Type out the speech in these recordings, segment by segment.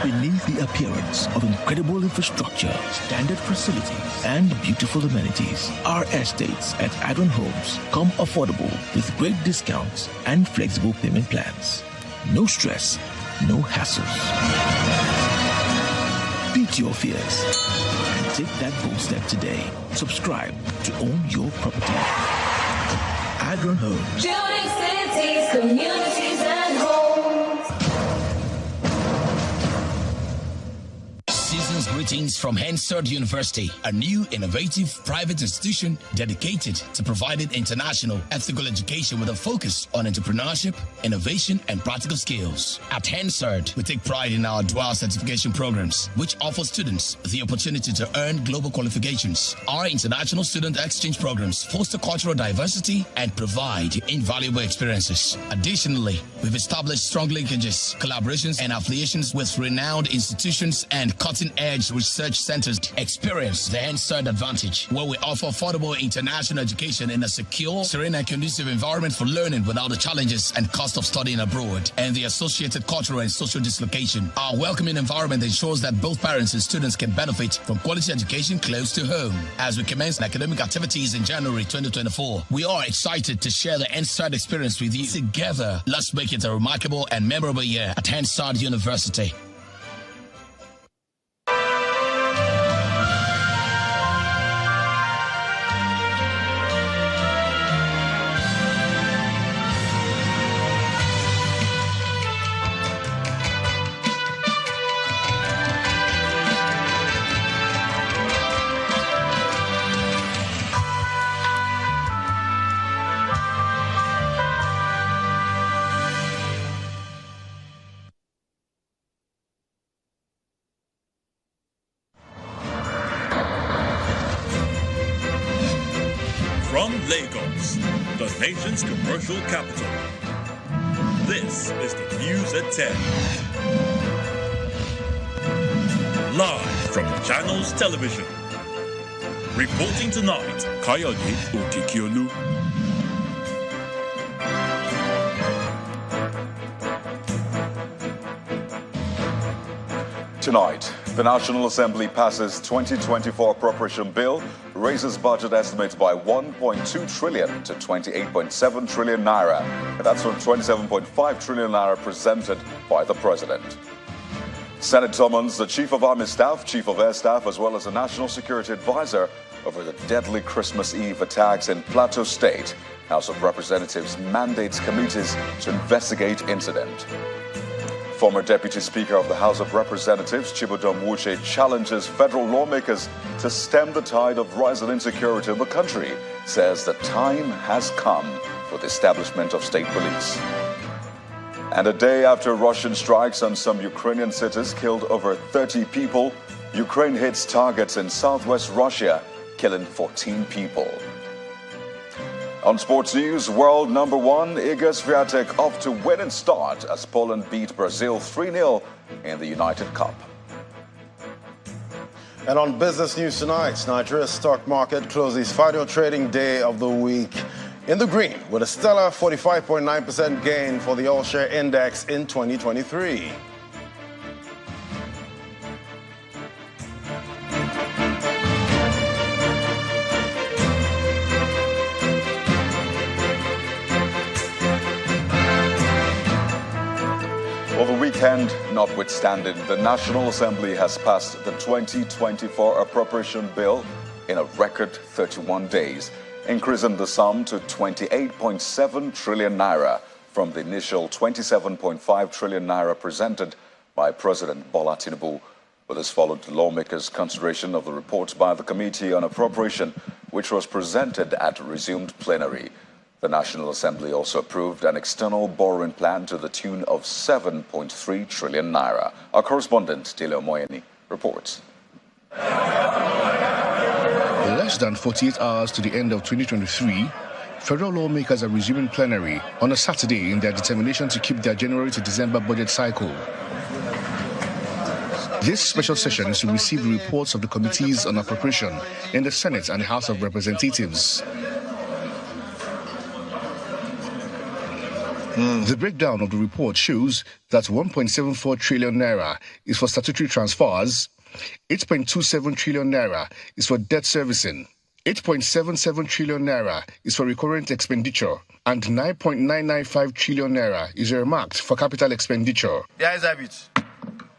Beneath the appearance of incredible infrastructure, standard facilities, and beautiful amenities, our estates at Adron Homes come affordable with great discounts and flexible payment plans. No stress, no hassles. Beat your fears and take that bold step today. Subscribe to own your property. Adron Homes. Building cities, communities, and homes. Season's greetings from Hensard University, a new innovative private institution dedicated to providing international ethical education with a focus on entrepreneurship, innovation, and practical skills. At Hensard, we take pride in our dual certification programs, which offer students the opportunity to earn global qualifications. Our international student exchange programs foster cultural diversity and provide invaluable experiences. Additionally, we've established strong linkages, collaborations, and affiliations with renowned institutions and cutting-edge research centers. Experience the Hensard advantage, where we offer affordable international education in a secure, serene, and conducive environment for learning without the challenges and cost of studying abroad and the associated cultural and social dislocation. Our welcoming environment ensures that both parents and students can benefit from quality education close to home. As we commence academic activities in January 2024, we are excited to share the Hensard experience with you. Together, let's make it a remarkable and memorable year at Hensard University. From Lagos, the nation's commercial capital, this is the News at 10. Live from Channels Television. Reporting tonight, Kayode Okikiolu. Tonight, the National Assembly passes 2024 appropriation bill, raises budget estimates by 1.2 trillion to 28.7 trillion naira. And that's from 27.5 trillion naira presented by the president. Senate summons the Chief of Army Staff, Chief of Air Staff, as well as the National Security Advisor over the deadly Christmas Eve attacks in Plateau State. House of Representatives mandates committees to investigate incident. Former Deputy Speaker of the House of Representatives, Chibodom Wuche, challenges federal lawmakers to stem the tide of rising insecurity in the country, says the time has come for the establishment of state police. And a day after Russian strikes on some Ukrainian cities killed over 30 people, Ukraine hits targets in southwest Russia, killing 14 people. On sports news, world number one Iga Swiatek off to winning start as Poland beat Brazil 3-0 in the United Cup. And on business news tonight, Nigeria's stock market closed its final trading day of the week in the green with a stellar 45.9% gain for the all-share index in 2023. Well, the weekend notwithstanding, the National Assembly has passed the 2024 appropriation bill in a record 31 days, increasing the sum to 28.7 trillion naira from the initial 27.5 trillion naira presented by President Bola Tinubu. But this followed the lawmakers' consideration of the report by the Committee on Appropriation, which was presented at resumed plenary. The National Assembly also approved an external borrowing plan to the tune of 7.3 trillion naira. Our correspondent, Dele Omoyeni, reports. Less than 48 hours to the end of 2023, federal lawmakers are resuming plenary on a Saturday in their determination to keep their January to December budget cycle. This special session is to receive the reports of the committees on appropriation in the Senate and the House of Representatives. The breakdown of the report shows that 1.74 trillion naira is for statutory transfers, 8.27 trillion naira is for debt servicing, 8.77 trillion naira is for recurrent expenditure, and 9.995 trillion naira is earmarked for capital expenditure.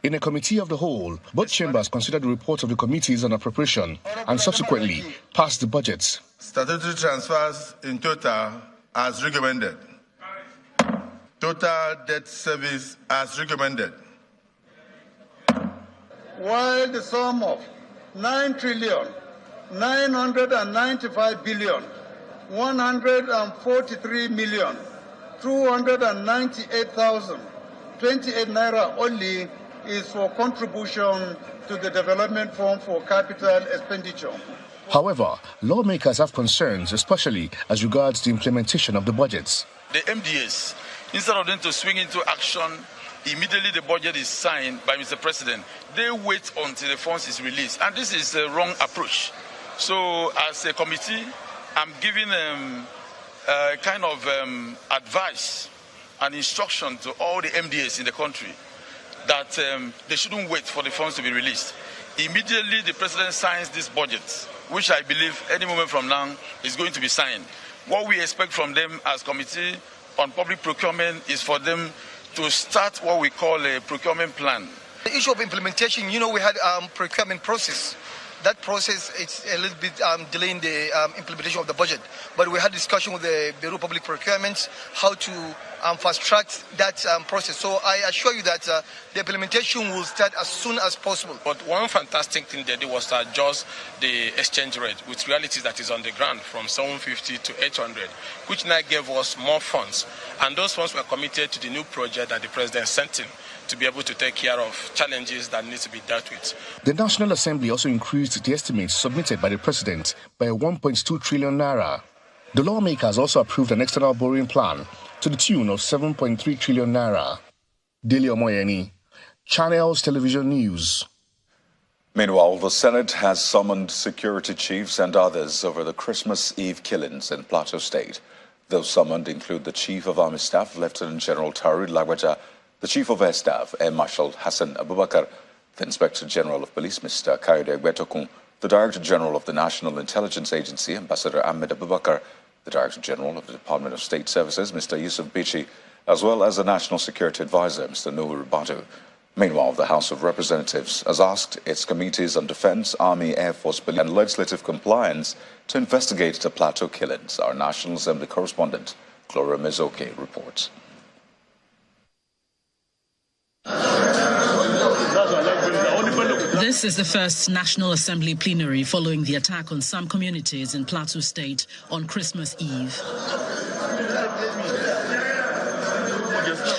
In a committee of the whole, both chambers considered the report of the committees on appropriation and subsequently passed the budgets. Statutory transfers in total as recommended. Total debt service as recommended. While the sum of 9,995,143,298,028 naira only is for contribution to the development fund for capital expenditure. However, lawmakers have concerns, especially as regards the implementation of the budgets. The MDAs, instead of them to swing into action, immediately the budget is signed by Mr. President, they wait until the funds is released. And this is the wrong approach. So as a committee, I'm giving kind of advice and instruction to all the MDAs in the country that they shouldn't wait for the funds to be released. Immediately the President signs this budget, which I believe any moment from now is going to be signed. What we expect from them as Committee on Public Procurement is for them to start what we call a procurement plan. The issue of implementation, we had procurement process. That process is a little bit delaying the implementation of the budget. But we had discussion with the Bureau of Public Procurement how to fast-track that process. So I assure you that the implementation will start as soon as possible. But one fantastic thing they did was to adjust the exchange rate with realities that is on the ground from 750 to 800, which now gave us more funds. And those funds were committed to the new project that the President sent in to be able to take care of challenges that need to be dealt with. The National Assembly also increased the estimates submitted by the President by 1.2 trillion naira. The lawmakers also approved an external borrowing plan to the tune of 7.3 trillion naira. Dele Omoyeni, Channels Television News. Meanwhile, the Senate has summoned security chiefs and others over the Christmas Eve killings in Plateau State. Those summoned include the Chief of Army Staff, Lieutenant General Tarid Lagwaja, the Chief of Air Staff, Air Marshal Hassan Abubakar, the Inspector General of Police, Mr. Kayode Gbetokun, the Director General of the National Intelligence Agency, Ambassador Ahmed Abubakar, the Director General of the Department of State Services, Mr. Yusuf Bichi, as well as the National Security Advisor, Mr. Noor Badu. Meanwhile, the House of Representatives has asked its committees on Defense, Army, Air Force, and Legislative Compliance to investigate the Plateau killings. Our National Assembly correspondent, Gloria Mezoke, reports. This is the first National Assembly plenary following the attack on some communities in Plateau State on Christmas Eve.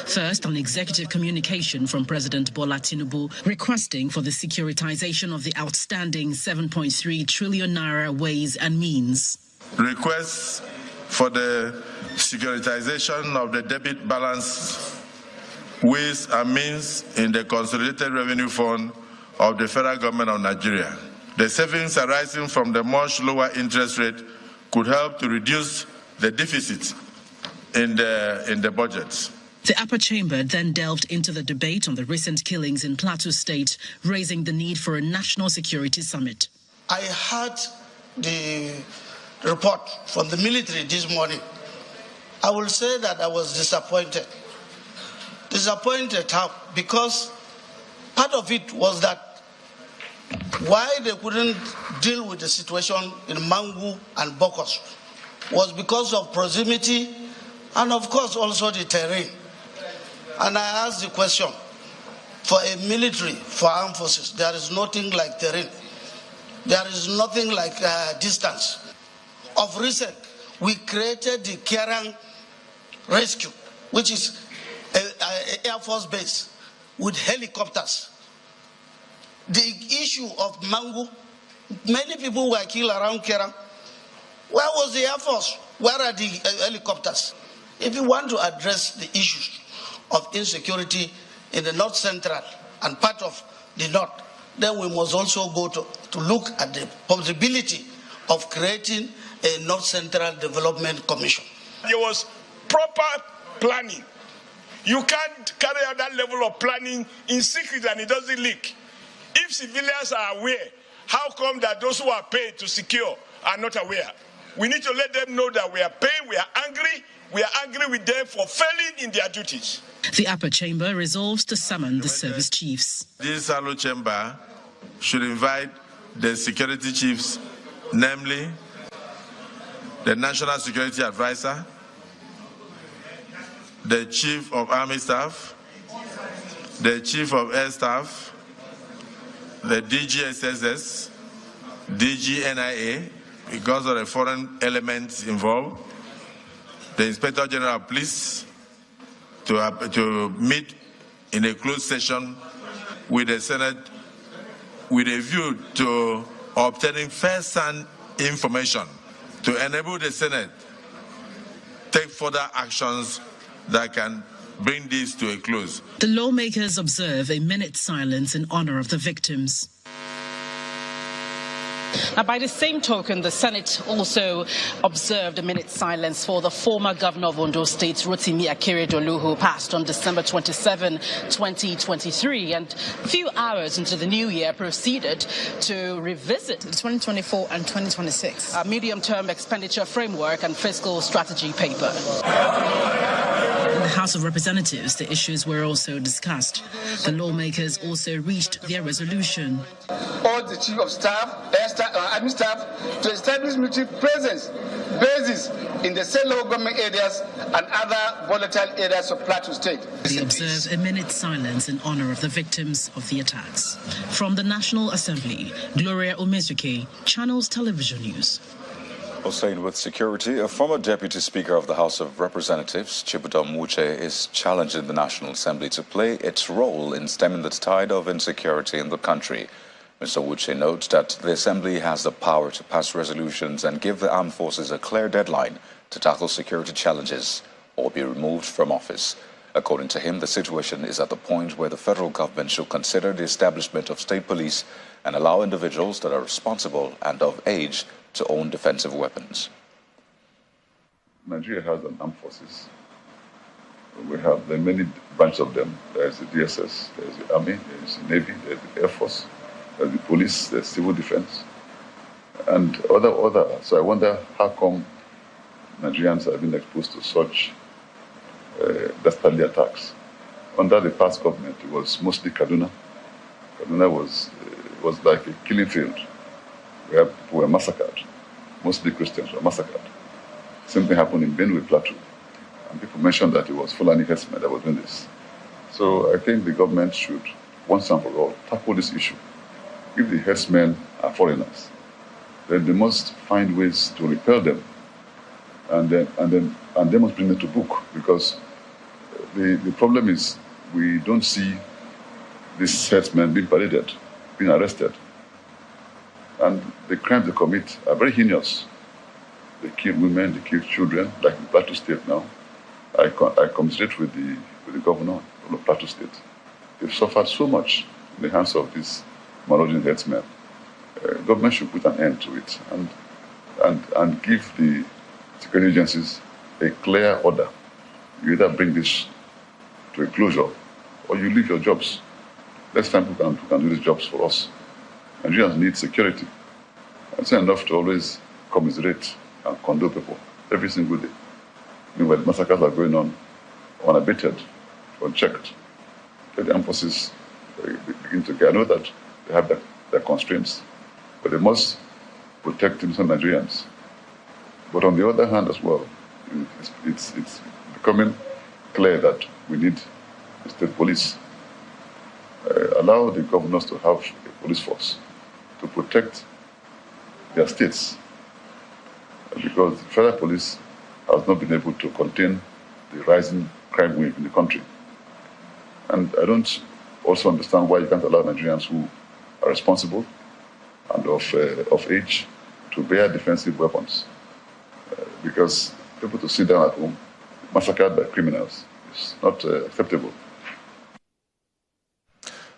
First, an executive communication from President Bola Tinubu requesting for the securitization of the outstanding 7.3 trillion naira ways and means. Requests for the securitization of the debit balance, ways and means in the Consolidated Revenue Fund of the Federal Government of Nigeria. The savings arising from the much lower interest rate could help to reduce the deficit in the budget. The upper chamber then delved into the debate on the recent killings in Plateau State, raising the need for a national security summit. I heard the report from the military this morning. I will say that I was disappointed. Disappointed how? Because part of it was that why they couldn't deal with the situation in Mangu and Bokos was because of proximity and of course also the terrain. And I asked the question, for a military, for armed forces, there is nothing like terrain. There is nothing like distance. Of recent, we created the Kerang Rescue, which is an Air Force base with helicopters. The issue of Mangu, many people were killed around Kerang. Where was the Air Force? Where are the helicopters? If you want to address the issues of insecurity in the North Central and part of the North, then we must also go to look at the possibility of creating a North Central Development Commission. There was proper planning. You can't carry out that level of planning in secret and it doesn't leak. If civilians are aware, how come that those who are paid to secure are not aware? We need to let them know that we are paid, we are angry with them for failing in their duties. The upper chamber resolves to summon the service chiefs. This Salo chamber should invite the security chiefs, namely the National Security Advisor, the Chief of Army Staff, the Chief of Air Staff, the DGSSS, DGNIA, because of the foreign elements involved, the Inspector General of Police, to meet in a closed session with the Senate with a view to obtaining first-hand information to enable the Senate take further actions that can bring this to a close. The lawmakers observe a minute's silence in honor of the victims. Now, by the same token, the Senate also observed a minute's silence for the former governor of Ondo State, Rotimi Akeredolu, who passed on December 27, 2023, and a few hours into the new year proceeded to revisit 2024 and 2026 a medium-term expenditure framework and fiscal strategy paper. In the House of Representatives, the issues were also discussed. The lawmakers also reached their resolution. All the chief of staff, air staff, admin staff to establish military presence, bases in the state local government areas and other volatile areas of Plateau State. They observe a minute's silence in honor of the victims of the attacks. From the National Assembly, Gloria Omezuke, Channels Television News. Staying with security, a former Deputy Speaker of the House of Representatives, Chibudom Uche, is challenging the National Assembly to play its role in stemming the tide of insecurity in the country. Mr. Uche notes that the Assembly has the power to pass resolutions and give the armed forces a clear deadline to tackle security challenges or be removed from office. According to him, the situation is at the point where the federal government should consider the establishment of state police and allow individuals that are responsible and of age to own defensive weapons. Nigeria has an armed forces. There are many branches of them. There's the DSS, there's the Army, there's the Navy, there's the Air Force, there's the police, there's civil defense, and other. So I wonder how come Nigerians have been exposed to such dastardly attacks. Under the past government, it was mostly Kaduna. Kaduna was like a killing field where people were massacred. Mostly Christians were massacred. Same thing happened in Benue, Plateau. And people mentioned that it was Fulani herdsmen that were doing this. So I think the government should, once and for all, tackle this issue. If the herdsmen are foreigners, then they must find ways to repel them, and they must bring them to book, because the problem is we don't see these herdsmen being paraded, being arrested. And the crimes they commit are very heinous. They kill women, they kill children, like in Plateau State now. I commiserate with the governor of Plateau State. They've suffered so much in the hands of these marauding herdsmen. Government should put an end to it and give the security agencies a clear order. You either bring this to a closure or you leave your jobs. Next time people can do these jobs for us. Nigerians need security. It's not enough to always commiserate and condole people every single day. Meanwhile, massacres are going on unabated, unchecked. Let the armed forces begin to get. I know that they have their constraints, but they must protect innocent Nigerians. But on the other hand as well, it's becoming clear that we need a state police. Allow the governors to have a police force to protect their states, because the federal police has not been able to contain the rising crime wave in the country. And I don't also understand why you can't allow Nigerians who are responsible and of age to bear defensive weapons, because people to sit down at home massacred by criminals is not acceptable.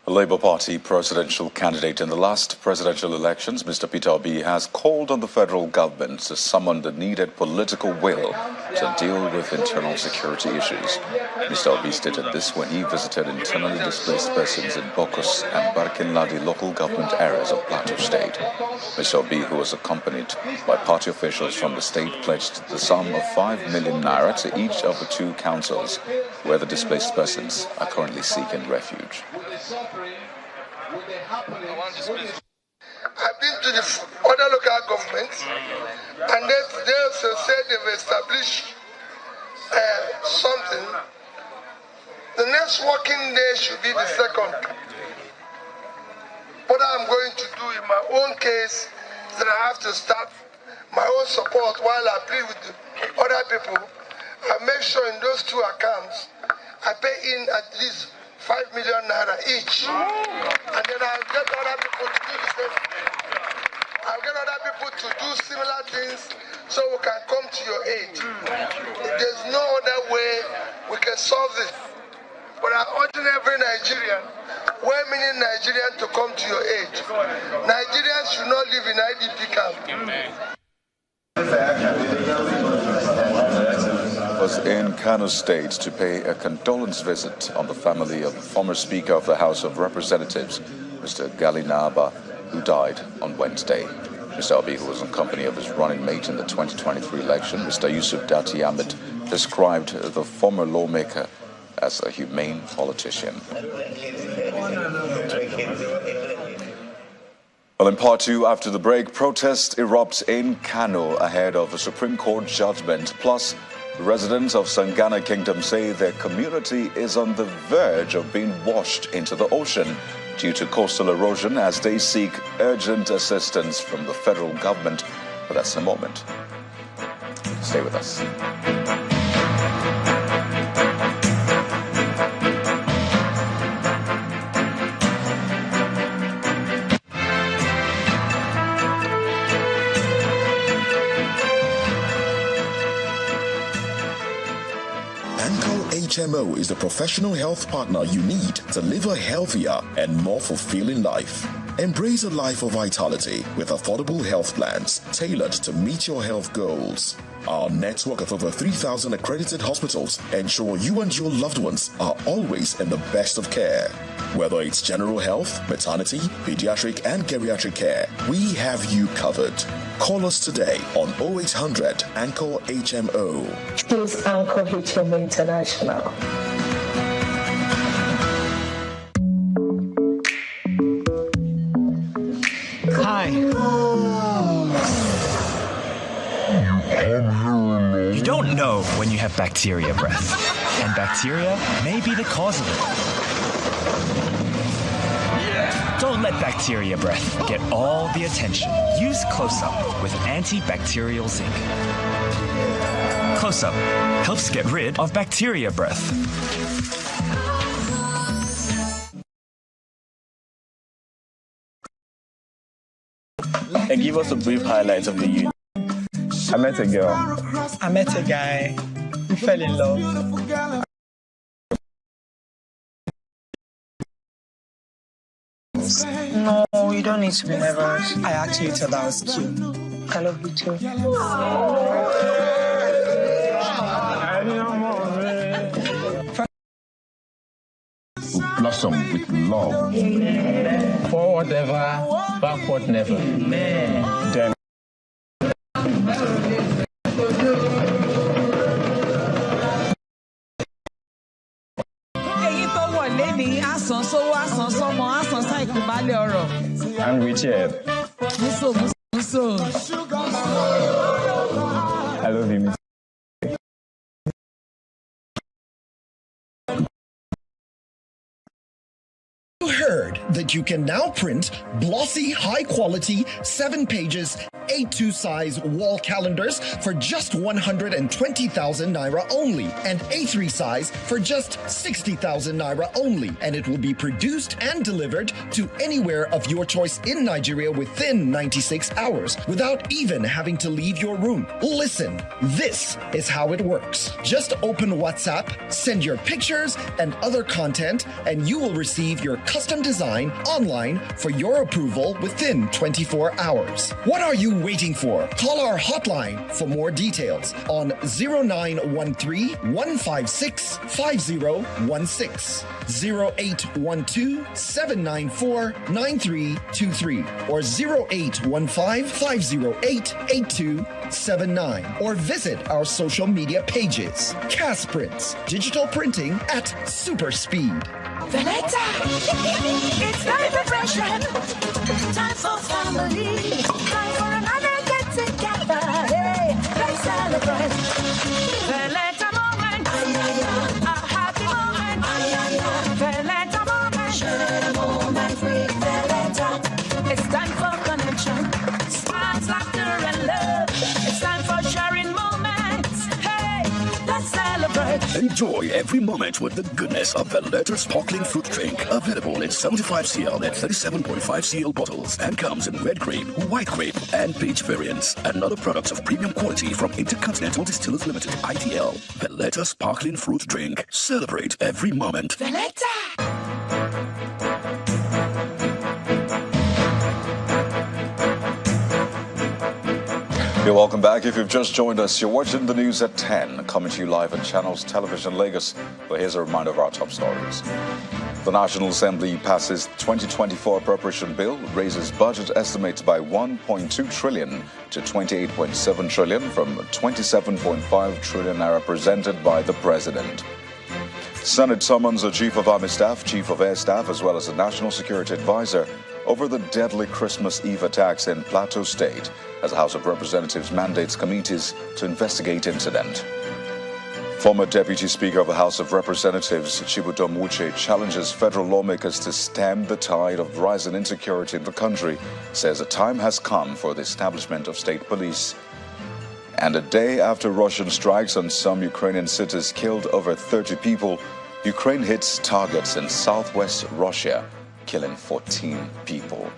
A Labour Party presidential candidate in the last presidential elections, Mr. Peter Obi, has called on the federal government to summon the needed political will to deal with internal security issues. Mr. Obi stated this when he visited internally displaced persons in Bokos and Barkinladi local government areas of Plateau State. Mr. Obi, who was accompanied by party officials from the state, pledged the sum of 5 million naira to each of the 2 councils where the displaced persons are currently seeking refuge. I've been to the other local governments, and they also said they've established something. The next working day should be the 2nd. What I'm going to do in my own case is that I have to start my own support while I plead with the other people. I make sure in those 2 accounts, I pay in at least 5 million naira each. And then I'll get other people to do the same. I'll get other people to do similar things so we can come to your aid. There's no other way we can solve this. But I'm urging every Nigerian, well-meaning Nigerian, to come to your aid. Nigerians should not live in IDP camp. Was in Kano State to pay a condolence visit on the family of the former Speaker of the House of Representatives, Mr. Galinaba, who died on Wednesday. Mr. Obi, who was in company of his running mate in the 2023 election, Mr. Yusuf Dati Ahmed, described the former lawmaker as a humane politician. Well, in part 2, after the break, protests erupt in Kano ahead of a Supreme Court judgment. Plus, residents of Sangana Kingdom say their community is on the verge of being washed into the ocean due to coastal erosion as they seek urgent assistance from the federal government. But that's in a moment. Stay with us. HMO is the professional health partner you need to live a healthier and more fulfilling life. Embrace a life of vitality with affordable health plans tailored to meet your health goals. Our network of over 3,000 accredited hospitals ensure you and your loved ones are always in the best of care. Whether it's general health, maternity, pediatric and geriatric care, we have you covered. Call us today on 0800 Anchor HMO. Choose Anchor HMO International. Hi. You don't know when you have bacteria breath, and bacteria may be the cause of it. Don't let bacteria breath get all the attention. Use Close-Up with antibacterial zinc. Close-Up helps get rid of bacteria breath. And give us a brief highlight of the union. I met a girl. I met a guy. We fell in love. No, you don't need to be nervous. I actually thought that was cute. I love you too. Blossom with love. Forward ever, backward never. Then And Richard. I love you, Miss. You heard that you can now print glossy, high-quality, 7 pages, A2 size wall calendars for just 120,000 naira only, and A3 size for just 60,000 naira only, and it will be produced and delivered to anywhere of your choice in Nigeria within 96 hours, without even having to leave your room. Listen, this is how it works. Just open WhatsApp, send your pictures and other content, and you will receive your custom design online for your approval within 24 hours. What are you waiting for? Call our hotline for more details on 0913-156-5016, 0812-794-9323, or 0815-508-8279, or visit our social media pages. Cast Prints, digital printing at super speed. Veleta, it's celebration. Time for family. Time for another get together. Hey, let's celebrate. Veleta moment. A happy moment. Veleta moment. Share the moment with Veleta. It's time for connection. Smiles, laughter, and love. It's time for sharing moments. Hey, let's celebrate. Enjoy every moment with the goodness of Veleta sparkling fruit drink. Available in 75cl and 37.5cl bottles and comes in red grape, white grape, and peach variants. Another product of premium quality from Intercontinental Distillers Limited, ITL. Veleta sparkling fruit drink. Celebrate every moment. Veleta! You're welcome back. If you've just joined us, you're watching the news at 10, coming to you live on Channels Television Lagos. But here's a reminder of our top stories. The National Assembly passes 2024 appropriation bill, raises budget estimates by 1.2 trillion to 28.7 trillion from 27.5 trillion naira presented by the President. Senate summons the Chief of Army Staff, Chief of Air Staff, as well as the National Security Advisor over the deadly Christmas Eve attacks in Plateau State, as the House of Representatives mandates committees to investigate incident. Former Deputy Speaker of the House of Representatives, Chibudom Uche, challenges federal lawmakers to stem the tide of rising insecurity in the country, says the time has come for the establishment of state police. And a day after Russian strikes on some Ukrainian cities killed over 30 people, Ukraine hits targets in southwest Russia, killing 14 people.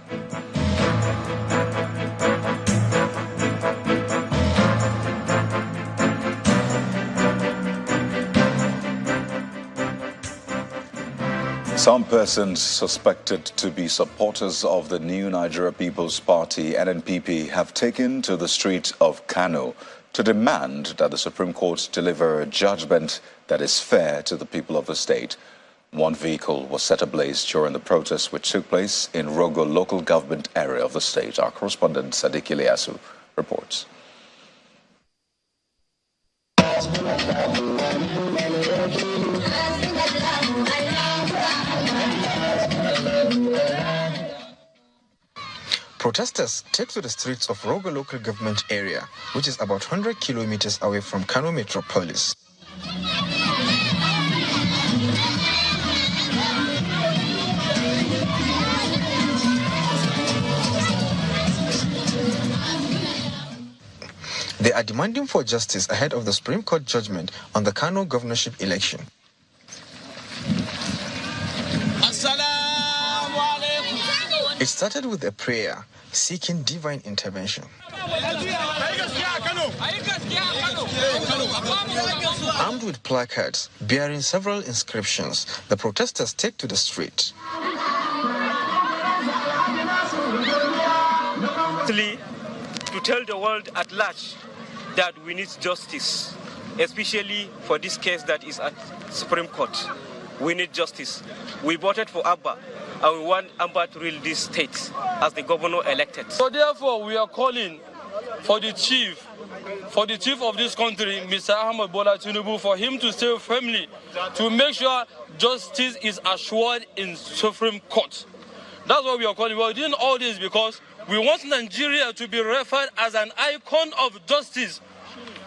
Some persons suspected to be supporters of the New Nigeria People's Party, NNPP, have taken to the streets of Kano to demand that the Supreme Court deliver a judgment that is fair to the people of the state. One vehicle was set ablaze during the protests which took place in Rogo local government area of the state. Our correspondent Sadiq Iliasu reports. Protesters take to the streets of Rogo local government area, which is about 100 kilometers away from Kano metropolis. They are demanding for justice ahead of the Supreme Court judgment on the Kano governorship election. It started with a prayer seeking divine intervention. Armed with placards bearing several inscriptions, the protesters take to the street. To tell the world at large that we need justice, especially for this case that is at Supreme Court. We need justice. We voted for Abba, and we want Abba to rule this state as the governor elected. So therefore, we are calling for the chief of this country, Mr. Ahmed Bola Tinubu, for him to stay firmly to make sure justice is assured in Supreme Court. That's what we are calling. We are doing all this because we want Nigeria to be referred as an icon of justice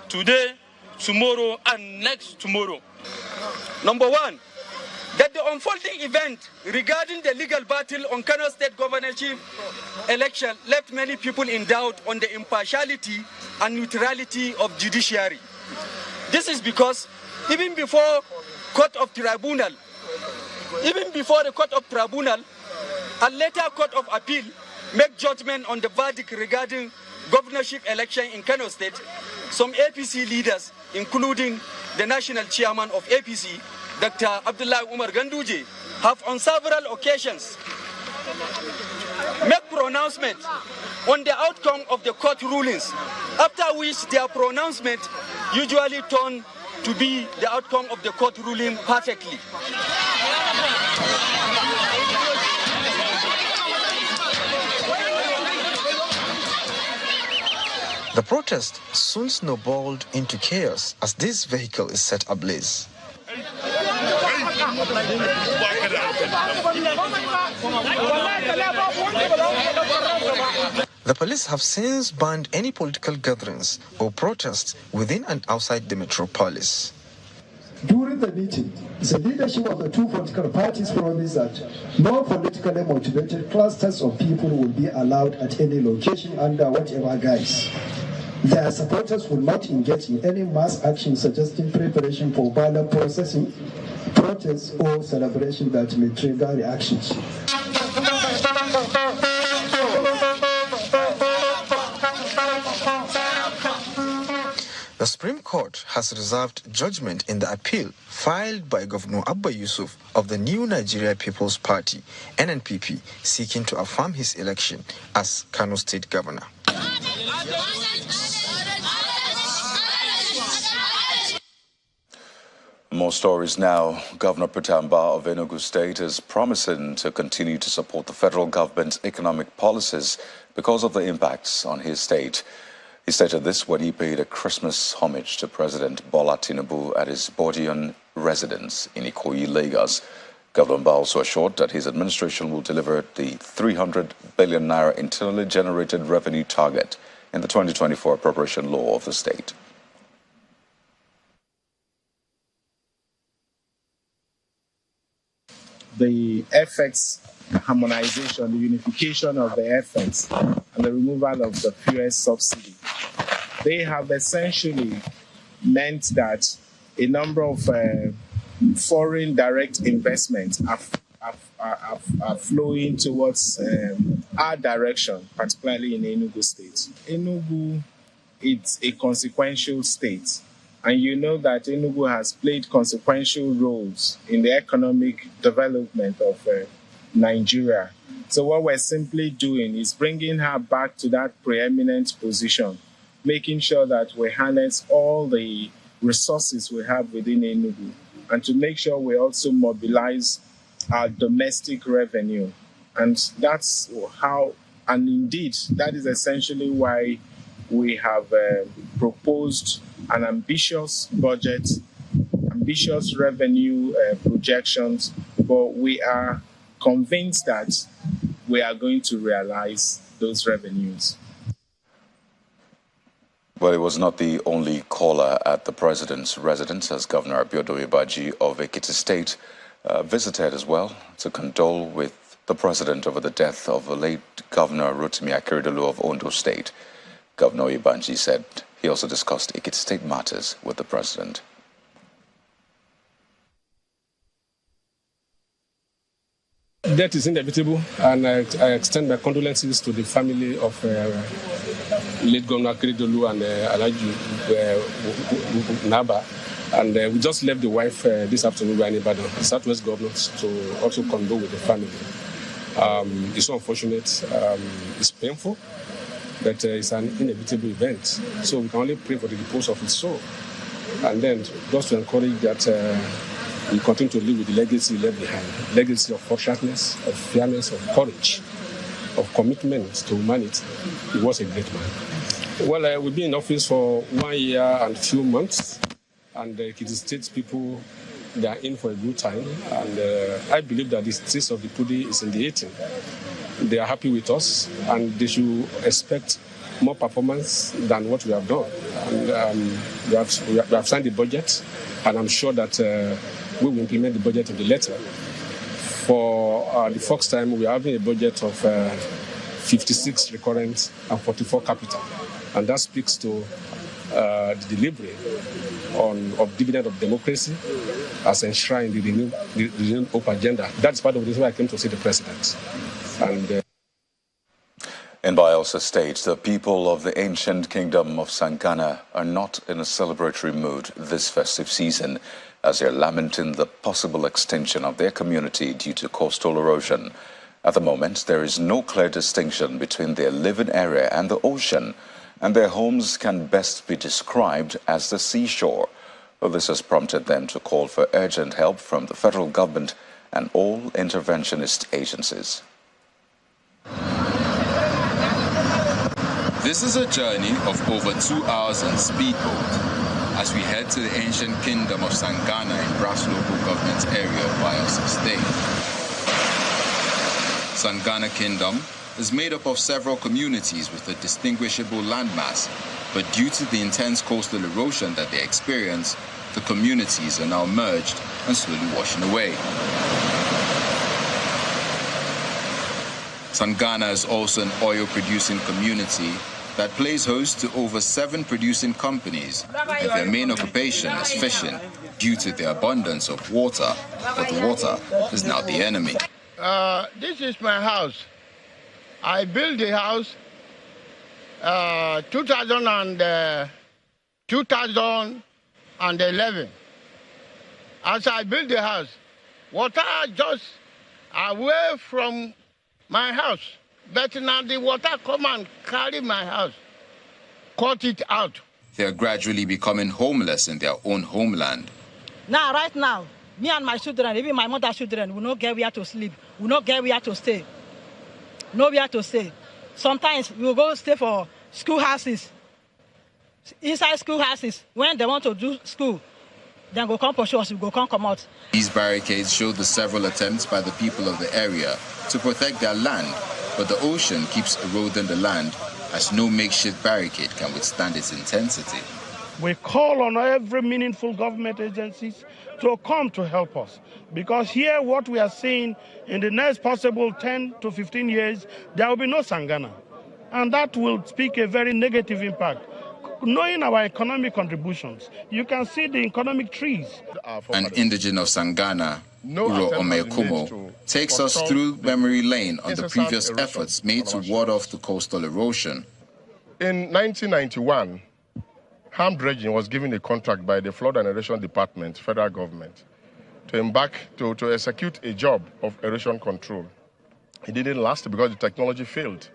today, tomorrow, and next tomorrow. Number one, that the unfolding event regarding the legal battle on Kano State governorship election left many people in doubt on the impartiality and neutrality of judiciary. This is because even before the Court of Tribunal, a later Court of Appeal make judgment on the verdict regarding governorship election in Kano State, some APC leaders, including the national chairman of APC, Dr. Abdullah Umar Ganduje, have on several occasions made pronouncement on the outcome of the court rulings, after which their pronouncement usually turn to be the outcome of the court ruling perfectly. The protest soon snowballed into chaos as this vehicle is set ablaze. The police have since banned any political gatherings or protests within and outside the metropolis. During the meeting, the leadership of the two political parties promised that no politically motivated clusters of people will be allowed at any location under whatever guise. Their supporters will not engage in any mass action suggesting preparation for ballot processing, protests, or celebration that may trigger reactions. The Supreme Court has reserved judgment in the appeal filed by Governor Abba Yusuf of the New Nigeria People's Party, NNPP, seeking to affirm his election as Kano State Governor. More stories now. Governor Putamba of Enugu State is promising to continue to support the federal government's economic policies because of the impacts on his state. He stated this when he paid a Christmas homage to President Bola Tinubu at his Bodian residence in Ikoyi, Lagos. Governor Mba also assured that his administration will deliver the 300 billion naira internally generated revenue target in the 2024 appropriation law of the state. The FX harmonization, the unification of the FX, and the removal of the fuel subsidy, they have essentially meant that a number of foreign direct investments are flowing towards our direction, particularly in Enugu State. Enugu, it's a consequential state. And you know that Enugu has played consequential roles in the economic development of Nigeria. So what we're simply doing is bringing her back to that preeminent position, making sure that we harness all the resources we have within Enugu, and to make sure we also mobilize our domestic revenue. And that's how, and indeed, that is essentially why we have proposed an ambitious budget, ambitious revenue projections, but we are convinced that we are going to realize those revenues. Well, it was not the only caller at the president's residence, as Governor Abiodun Ibaji of Ekiti State visited as well to condole with the president over the death of the late Governor Rotimi Akeredolu of Ondo State. Governor Ibaji said he also discussed Ekiti State matters with the president. Death is inevitable, and I extend my condolences to the family of late Governor Akeredolu and Alhaji Naba. And we just left the wife this afternoon by Ibadan, the Southwest governors, to also condole with the family. It's so unfortunate, it's painful, but it's an inevitable event. So we can only pray for the repose of his soul. And then just to encourage that we continue to live with the legacy left behind. Legacy of forthrightness, of fairness, of courage, of commitment to humanity. He was a great man. Well, we've been in office for 1 year and few months. And the Ekiti State people, they are in for a good time. And I believe that the taste of the pudding is in the eating. They are happy with us, and they should expect more performance than what we have done. And we have signed the budget, and I'm sure that we will implement the budget of the letter. For the first time, we are having a budget of 56 recurrent and 44 capital. And that speaks to the delivery of dividend of democracy as enshrined in the renewed hope agenda. That's part of the reason why I came to see the president. And in Bayelsa State, the people of the ancient kingdom of Sangana are not in a celebratory mood this festive season, as they're lamenting the possible extinction of their community due to coastal erosion. At the moment, there is no clear distinction between their living area and the ocean, and their homes can best be described as the seashore. Well, this has prompted them to call for urgent help from the federal government and all interventionist agencies. This is a journey of over 2 hours on speedboat as we head to the ancient kingdom of Sangana in Brass local government area of Bayelsa State. Sangana Kingdom is made up of several communities with a distinguishable landmass, but due to the intense coastal erosion that they experience, the communities are now merged and slowly washing away. Sangana is also an oil-producing community that plays host to over 7 producing companies, and their main occupation is fishing due to the abundance of water, but the water is now the enemy. This is my house. I built the house 2011. As I built the house, water just away from my house. But now the water come and carry my house, cut it out. They are gradually becoming homeless in their own homeland. Now, right now, me and my children, even my mother's children, we not get where to sleep. We not get where to stay. Nowhere to stay. Sometimes we will go stay for schoolhouses. Inside schoolhouses, when they want to do school, then go come pursue us, we go come out. These barricades show the several attempts by the people of the area to protect their land, but the ocean keeps eroding the land as no makeshift barricade can withstand its intensity. We call on every meaningful government agencies to come to help us, because here what we are seeing in the next possible 10 to 15 years, there will be no Sangana. And that will speak a very negative impact. Knowing our economic contributions, you can see the economic trees. An indigene of Sangana, Uro Omekumo, takes us through memory lane on the previous efforts made to ward off the coastal erosion. In 1991, Ham Dredging was given a contract by the Flood and Erosion Department, federal government, to embark to execute a job of erosion control. It didn't last because the technology failed.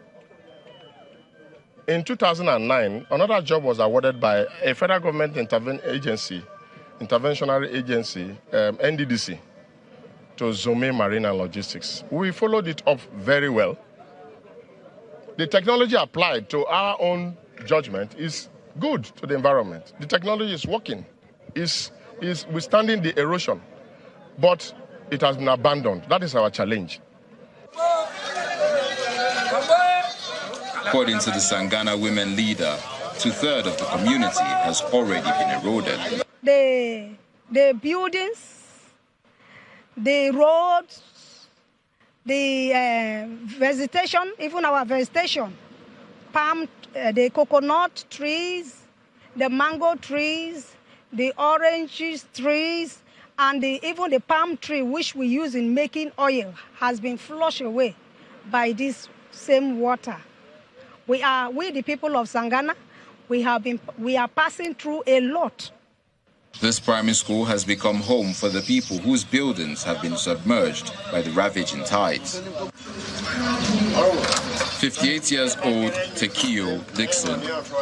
In 2009, another job was awarded by a federal government interventionary agency, NDDC, to Zome Marine and Logistics. We followed it up very well. The technology applied to our own judgment is good to the environment. The technology is working, is withstanding the erosion, but it has been abandoned. That is our challenge. According to the Sangana women leader, 2/3 of the community has already been eroded. The buildings, the roads, the vegetation, even our vegetation, the coconut trees, the mango trees, the orange trees, and even the palm tree, which we use in making oil, has been flushed away by this same water. We the people of Sangana, we are passing through a lot. This primary school has become home for the people whose buildings have been submerged by the ravaging tides. 58 years old Tekio Dixon,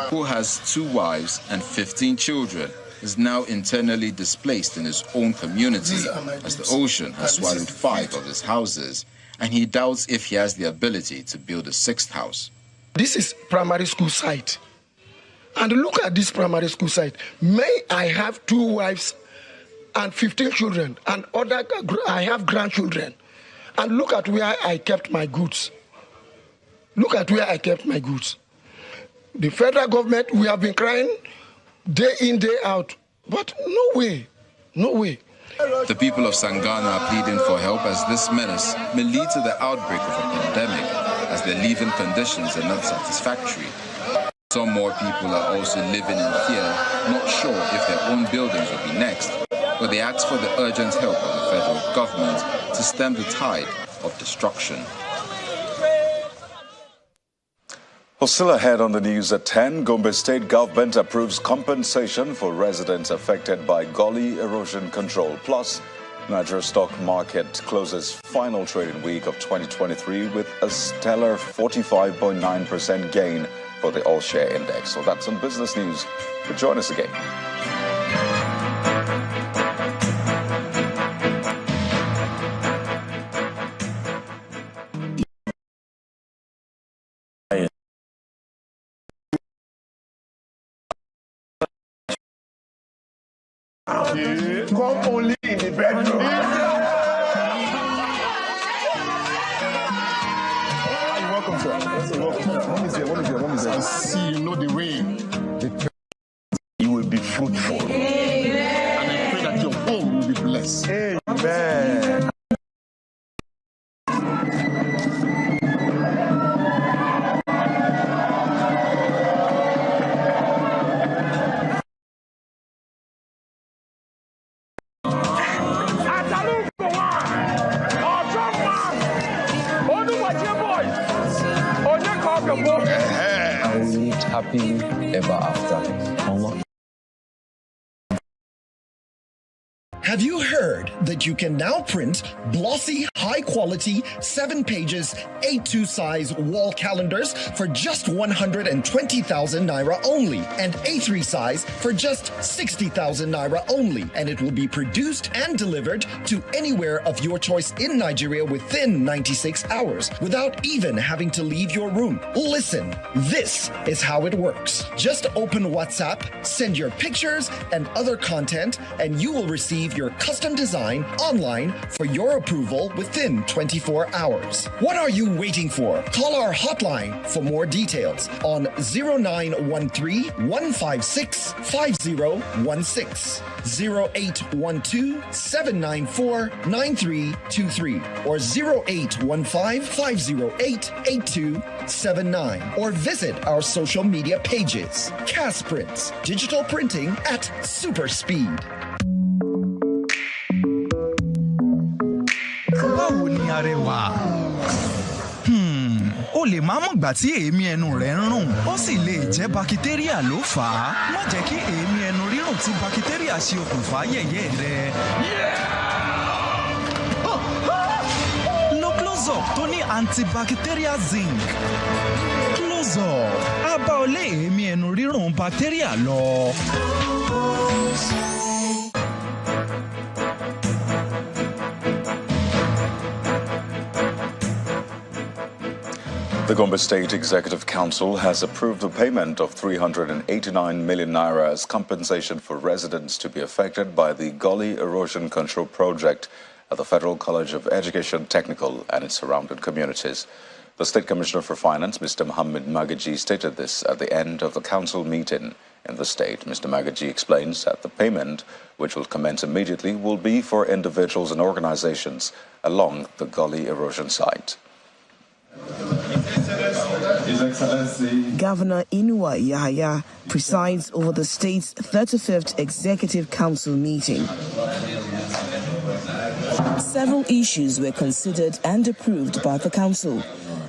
who has 2 wives and 15 children, is now internally displaced in his own community as the ocean has swallowed 5 of his houses, and he doubts if he has the ability to build a 6th house. This is primary school site. And look at this primary school site. May I have 2 wives and 15 children, and I have grandchildren. And look at where I kept my goods. Look at where I kept my goods. The federal government, we have been crying day in, day out, but no way, no way. The people of Sangana are pleading for help as this menace may lead to the outbreak of a pandemic, as their living conditions are not satisfactory. Some more people are also living in fear, not sure if their own buildings will be next, but they ask for the urgent help of the federal government to stem the tide of destruction. Well, still ahead on the news at 10, Gombe State Government approves compensation for residents affected by gully erosion control. Plus, Nigeria stock market closes final trading week of 2023 with a stellar 45.9% gain for the all-share index. So that's some business news. But join us again. Come only in the bedroom. You're welcome, sir. What is there? I see you know the way. You will be fruitful. And I pray that your home will be blessed. Amen. Happy ever after. Have you heard that you can now print glossy, high-quality, 7 pages, 8-2 size wall calendars for just 120,000 naira only, and A3 size for just 60,000 naira only, and it will be produced and delivered to anywhere of your choice in Nigeria within 96 hours, without even having to leave your room. Listen, this is how it works. Just open WhatsApp, send your pictures and other content, and you will receive your custom design online for your approval within 24 hours. What are you waiting for? Call our hotline for more details on 0913 156 5016, 0812 794 9323, or 0815 508 8279, or visit our social media pages. Cast Prints, digital printing at super speed. Báwo ni arẹwà? O lè má mọ̀ gbà tí èémí ẹnu rẹ̀ ń rùn, ó sì lè jẹ́ bakitéríà ló fà á. Má jẹ́ kí èémí ẹnu rírùn tí bakitéríà ṣe okùnfà yẹ̀yẹ́ rẹ̀. Lo Close-Up tó ní antibacterial zinc. Close-Up á bá ọ lé èémí ẹnu rírùn bakitéríà lọ. The Gombe State Executive Council has approved the payment of 389 million naira as compensation for residents to be affected by the Gully Erosion Control Project at the Federal College of Education Technical and its surrounding communities. The State Commissioner for Finance, Mr. Mohammed Magaji, stated this at the end of the council meeting in the state. Mr. Magaji explains that the payment, which will commence immediately, will be for individuals and organizations along the Gully erosion site. His Excellency Governor Inuwa Yahaya presides over the state's 35th Executive Council meeting. Several issues were considered and approved by the council,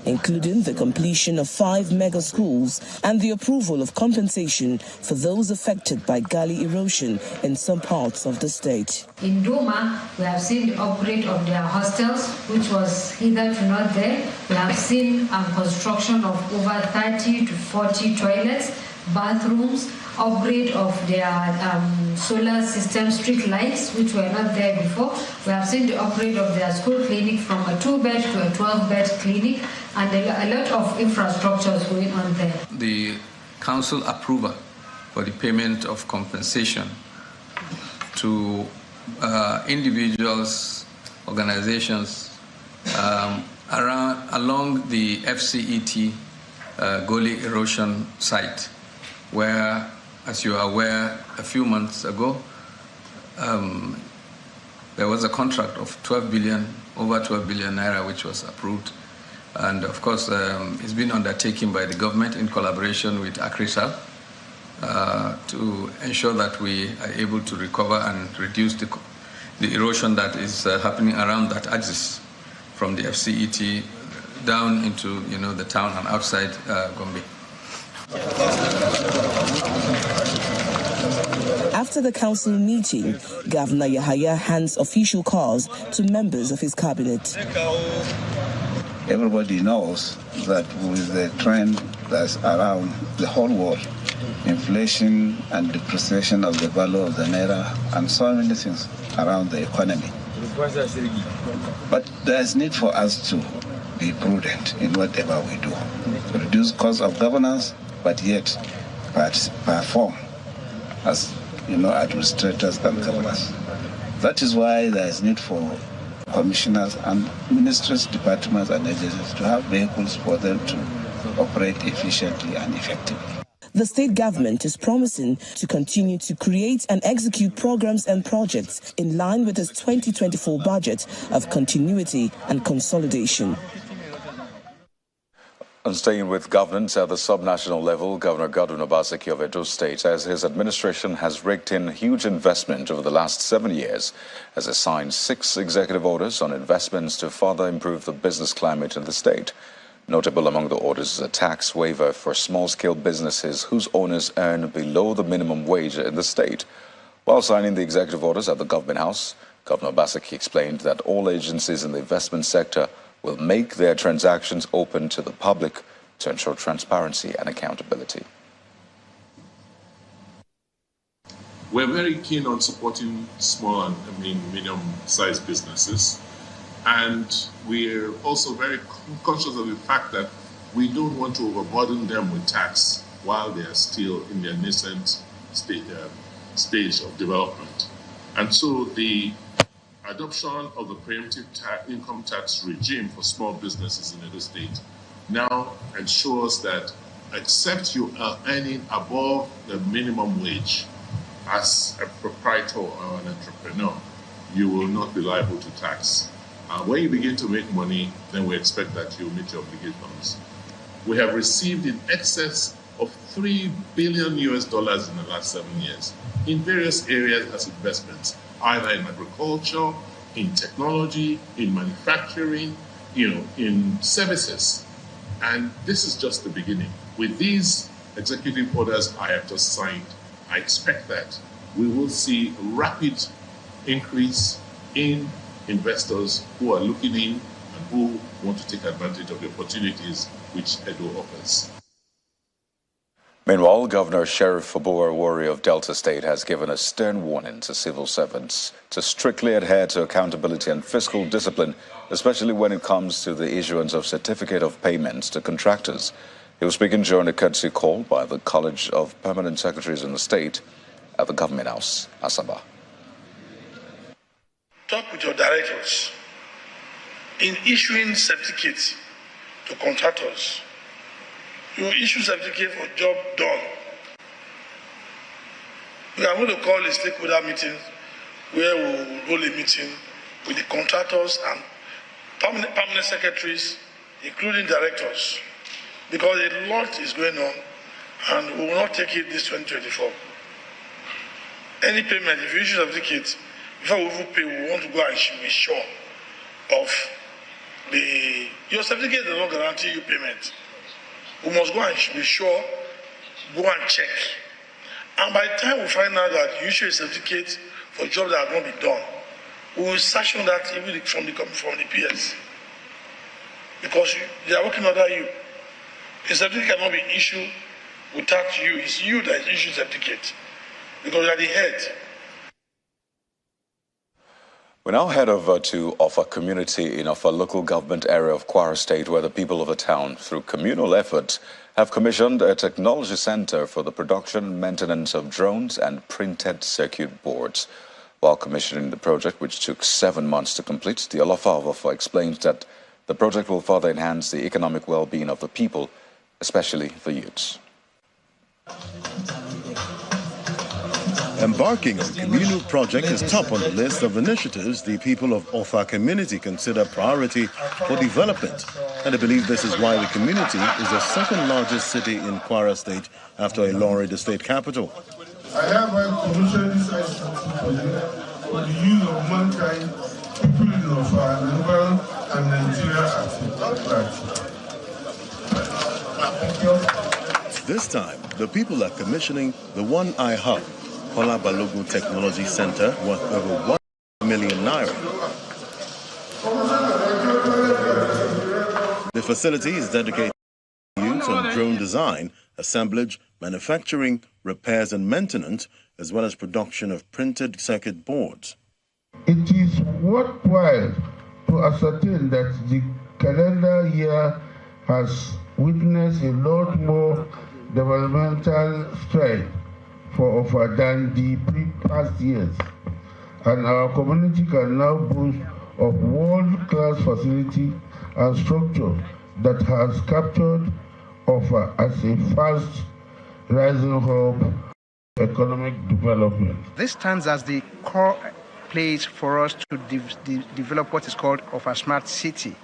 including the completion of 5 mega schools and the approval of compensation for those affected by gully erosion in some parts of the state. In Doma, we have seen the upgrade of their hostels, which was hitherto not there. We have seen construction of over 30 to 40 toilets, bathrooms, upgrade of their solar system street lights, which were not there before. We have seen the upgrade of their school clinic from a 2-bed to a 12-bed clinic, and a lot of infrastructures going on there. The council approval for the payment of compensation to individuals, organizations along the FCET Gully erosion site, where, as you are aware, a few months ago, there was a contract of over 12 billion naira, which was approved. And of course, it's been undertaken by the government in collaboration with ACRISAL to ensure that we are able to recover and reduce the erosion that is happening around that axis from the FCET down into the town and outside Gombe. After the council meeting, Governor Yahaya hands official cars to members of his cabinet. Everybody knows that with the trend that's around the whole world, inflation and depreciation of the value of the naira and so many things around the economy. But there's need for us to be prudent in whatever we do. Reduce cost of governance, but yet perform as administrators and governors. That is why there is need for commissioners and ministries, departments and agencies to have vehicles for them to operate efficiently and effectively. The state government is promising to continue to create and execute programs and projects in line with its 2024 budget of continuity and consolidation. And staying with governance at the subnational level, Governor Godwin Obaseki of Edo State says his administration has raked in huge investment over the last 7 years, has assigned 6 executive orders on investments to further improve the business climate in the state. Notable among the orders is a tax waiver for small-scale businesses whose owners earn below the minimum wage in the state. While signing the executive orders at the Government House, Governor Obaseki explained that all agencies in the investment sector will make their transactions open to the public to ensure transparency and accountability. We're very keen on supporting small and medium-sized businesses, and we're also very conscious of the fact that we don't want to overburden them with tax while they are still in their nascent stage of development. And so the adoption of the preemptive income tax regime for small businesses in Edo State now ensures that except you are earning above the minimum wage as a proprietor or an entrepreneur, you will not be liable to tax. When you begin to make money, then we expect that you meet your obligations. We have received in excess of $3 billion in the last 7 years in various areas as investments, either in agriculture, in technology, in manufacturing, in services. And this is just the beginning. With these executive orders I have just signed, I expect that we will see a rapid increase in investors who are looking in and who want to take advantage of the opportunities which Edo offers. Meanwhile, Governor Sheriff Fobuwa Wari of Delta State has given a stern warning to civil servants to strictly adhere to accountability and fiscal discipline, especially when it comes to the issuance of certificate of payments to contractors. He was speaking during a courtesy call by the College of Permanent Secretaries in the state at the Government House, Asaba. Talk with your directors in issuing certificates to contractors. You issue certificate for job done. We are going to call a stakeholder meeting where we will hold a meeting with the contractors and permanent secretaries, including directors, because a lot is going on and we will not take it this 2024. Any payment, if you issue a certificate, before we even pay, we want to go and be sure of your certificate does not guarantee you payment. We must go and be sure, go and check. And by the time we find out that you issue a certificate for a job that has not been done, we will sanction that even from the PS. Because they are working under you. A certificate cannot be issued without you. It's you that issues the certificate. Because you are the head. We now head over to Offa community in Offa local government area of Kwara State, where the people of the town, through communal effort, have commissioned a technology center for the production and maintenance of drones and printed circuit boards. While commissioning the project, which took 7 months to complete, the Olofa of Offa explains that the project will further enhance the economic well-being of the people, especially the youths. Embarking on communal project is top on the list of initiatives the people of Offa community consider priority for development. And I believe this is why the community is the second largest city in Kwara State after Ilorin, the state capital. I have commissioned this project for the use of mankind, people in Offa, Anambra, and Nigeria at large. This time, the people are commissioning the One Eye Hub, Kwara Technology Center worth over 1 million naira. The facility is dedicated to use on drone design, assemblage, manufacturing, repairs and maintenance, as well as production of printed circuit boards. It is worthwhile to ascertain that the calendar year has witnessed a lot more developmental strides for OFA than the past years, and our community can now boast of world-class facility and structure that has captured OFA as a fast rising hub of economic development. This stands as the core place for us to develop what is called OFA Smart City.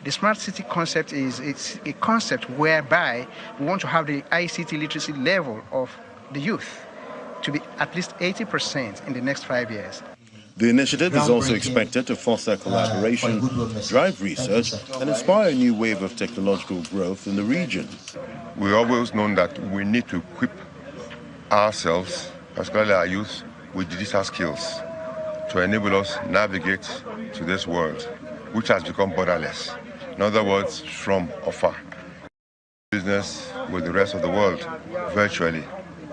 The Smart City concept it's a concept whereby we want to have the ICT literacy level of the youth to be at least 80% in the next 5 years. The initiative is also expected to foster collaboration, drive research, and inspire a new wave of technological growth in the region. We've always known that we need to equip ourselves, particularly our youth, with digital skills to enable us navigate to this world, which has become borderless. In other words, from OFA, business with the rest of the world virtually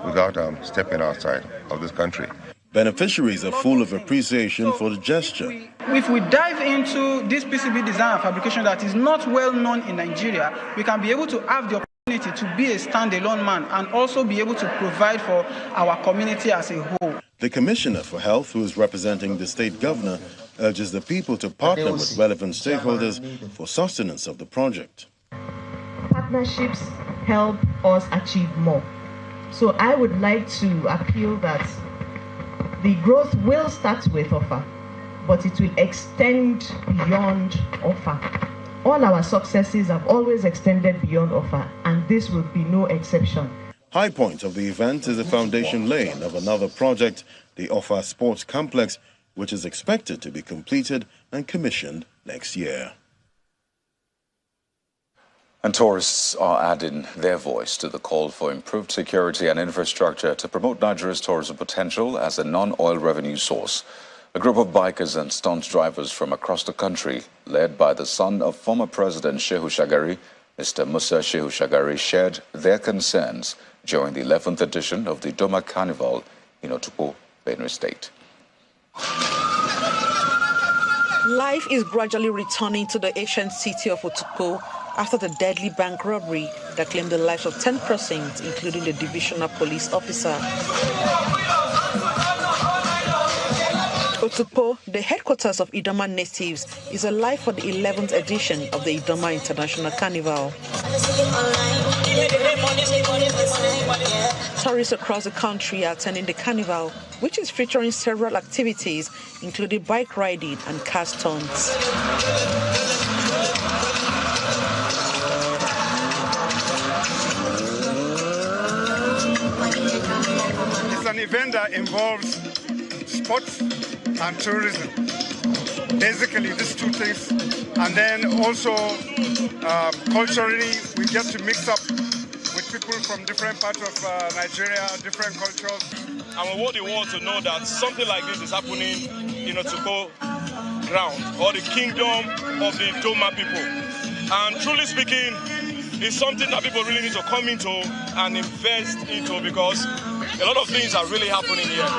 without stepping outside of this country. Beneficiaries are full of appreciation for the gesture. If we dive into this PCB design and fabrication that is not well known in Nigeria, we can be able to have the opportunity to be a standalone man and also be able to provide for our community as a whole. The Commissioner for Health, who is representing the state governor, urges the people to partner with relevant stakeholders for sustenance of the project. Partnerships help us achieve more. So I would like to appeal that the growth will start with OFA, but it will extend beyond OFA. All our successes have always extended beyond OFA, and this will be no exception. High point of the event is the foundation laying of another project, the OFA Sports Complex, which is expected to be completed and commissioned next year. And tourists are adding their voice to the call for improved security and infrastructure to promote Nigeria's tourism potential as a non-oil revenue source. A group of bikers and stunt drivers from across the country, led by the son of former President Shehu Shagari, Mr. Musa Shehu Shagari, shared their concerns during the 11th edition of the Idoma Carnival in Otukpo, Benue State. Life is gradually returning to the ancient city of Otukpo after the deadly bank robbery that claimed the lives of 10 persons, including the divisional police officer. Otukpo, the headquarters of Idoma natives, is alive for the 11th edition of the Idoma International Carnival. Tourists across the country are attending the carnival, which is featuring several activities, including bike riding and car stunts. It's an event that involves sports and tourism. Basically, these two things. And then also, culturally, we get to mix up with people from different parts of Nigeria, different cultures. And we want the world to know that something like this is happening in Otukpo ground, or the kingdom of the Idoma people. And truly speaking, it's something that people really need to come into and invest into, because a lot of things are really happening here.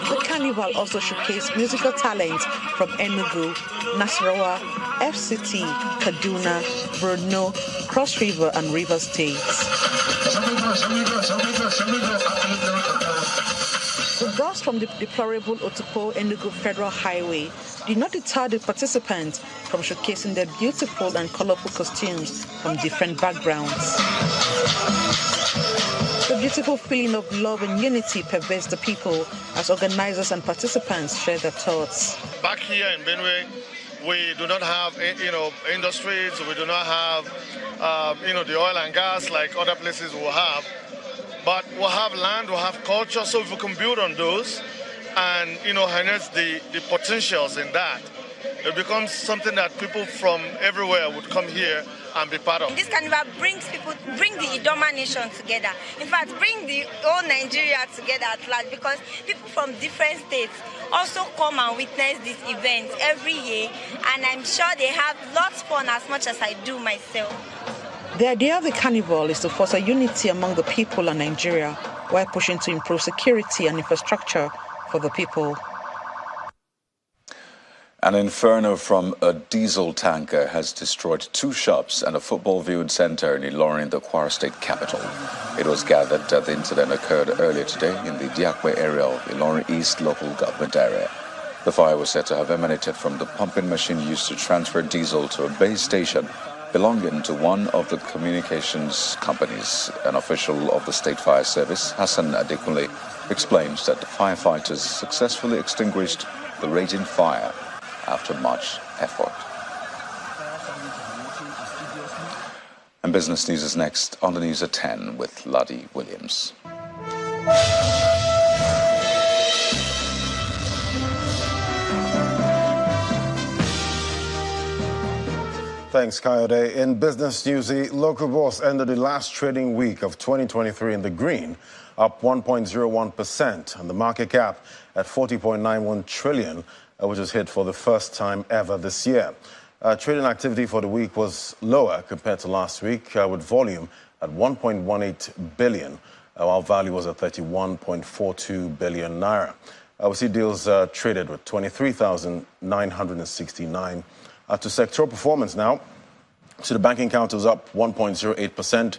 The carnival also showcased musical talents from Enugu, Nasarawa, FCT, Kaduna, Borno, Cross River and River States. The dust from the deplorable Otukpo-Enugu Federal Highway did not deter the participants from showcasing their beautiful and colorful costumes from different backgrounds. The beautiful feeling of love and unity pervades the people as organizers and participants share their thoughts. Back here in Benue, we do not have, industries. We do not have, the oil and gas like other places will have. But we'll have land, we'll have culture, so if we can build on those and, harness the potentials in that, it becomes something that people from everywhere would come here and be part of. This carnival brings people, bring the Idoma nation together. In fact, bring the whole Nigeria together at large, because people from different states also come and witness this event every year, and I'm sure they have lots of fun as much as I do myself. The idea of the carnival is to foster unity among the people of Nigeria while pushing to improve security and infrastructure for the people. An inferno from a diesel tanker has destroyed 2 shops and a football viewing center in Ilorin, the Kwara State capital. It was gathered that the incident occurred earlier today in the Diakwe area of Ilorin East local government area. The fire was said to have emanated from the pumping machine used to transfer diesel to a base station belonging to one of the communications companies. An official of the State Fire Service, Hassan Adekunle, explains that the firefighters successfully extinguished the raging fire after much effort. And business news is next on the news at 10 with Ladi Williams. Thanks, Kayode. In business news, the local bourse ended the last trading week of 2023 in the green, up 1.01%, and the market cap at 40.91 trillion, which was hit for the first time ever this year. Trading activity for the week was lower compared to last week, with volume at 1.18 billion, while value was at 31.42 billion naira. We see deals traded with 23,969. To sectoral performance now. So the banking counter was up 1.08%.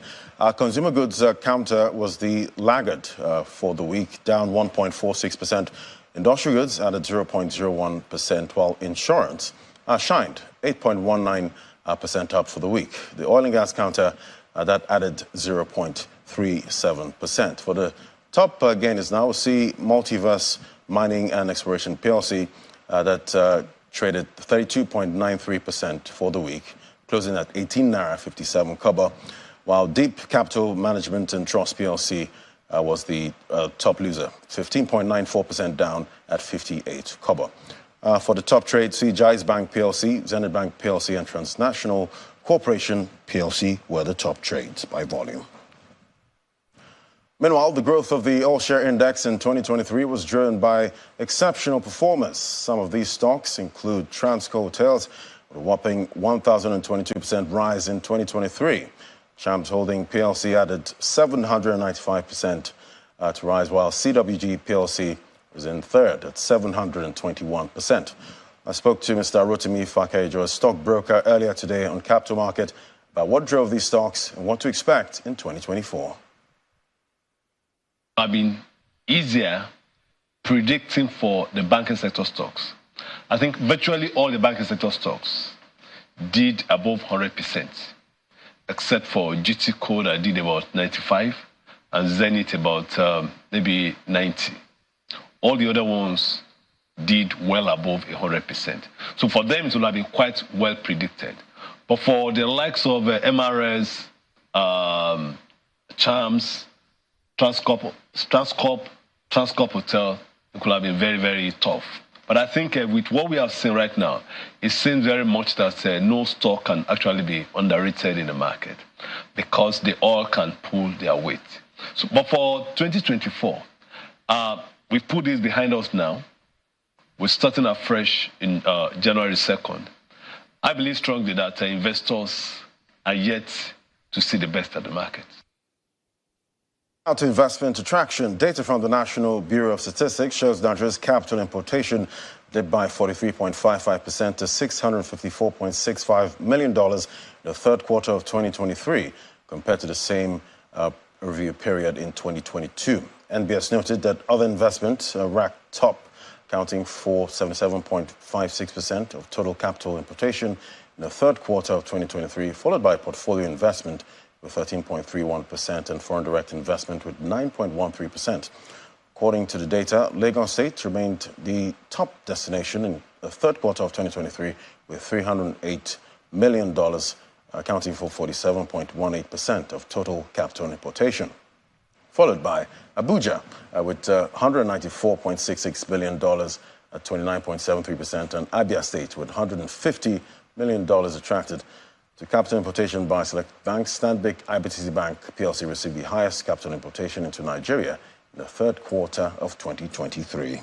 Consumer goods counter was the laggard for the week, down 1.46%. Industrial goods added 0.01%, while insurance shined 8.19% up for the week. The oil and gas counter that added 0.37%. For the top gainers now, we see Multiverse Mining and Exploration PLC that traded 32.93% for the week, closing at 18 naira 57 kobo, while Deep Capital Management and Trust PLC was the top loser, 15.94% down at 58 kobo. For the top trade, see Jais Bank PLC, Zenith Bank PLC, and Transnational Corporation PLC were the top trades by volume. Meanwhile, the growth of the all-share index in 2023 was driven by exceptional performance. Some of these stocks include Transco Hotels, with a whopping 1,022% rise in 2023. Champs Holding PLC added 795% to rise, while CWG PLC was in third at 721%. I spoke to Mr. Rotimi Fakejo, a stockbroker, earlier today on Capital Market about what drove these stocks and what to expect in 2024. Have been easier predicting for the banking sector stocks. I think virtually all the banking sector stocks did above 100%, except for GT Code, I did about 95, and Zenith about maybe 90. All the other ones did well above 100%. So for them, it would have been quite well predicted. But for the likes of MRS, Charms, Transcorp Hotel, it could have been very, very tough. But I think with what we have seen right now, it seems very much that no stock can actually be underrated in the market because they all can pull their weight. So, but for 2024, we put this behind us now. We're starting afresh in January 2nd. I believe strongly that investors are yet to see the best at the market. Now to investment attraction. Data from the National Bureau of Statistics shows Nigeria's capital importation dipped by 43.55% to $654.65 million in the third quarter of 2023, compared to the same review period in 2022. NBS noted that other investments ranked top, accounting for 77.56% of total capital importation in the third quarter of 2023, followed by portfolio investment with 13.31% and foreign direct investment with 9.13%. According to the data, Lagos State remained the top destination in the third quarter of 2023 with $308 million, accounting for 47.18% of total capital importation, followed by Abuja with $194.66 billion at 29.73%, and Abia State with $150 million attracted To capital importation by select banks, Stanbic IBTC Bank PLC received the highest capital importation into Nigeria in the third quarter of 2023.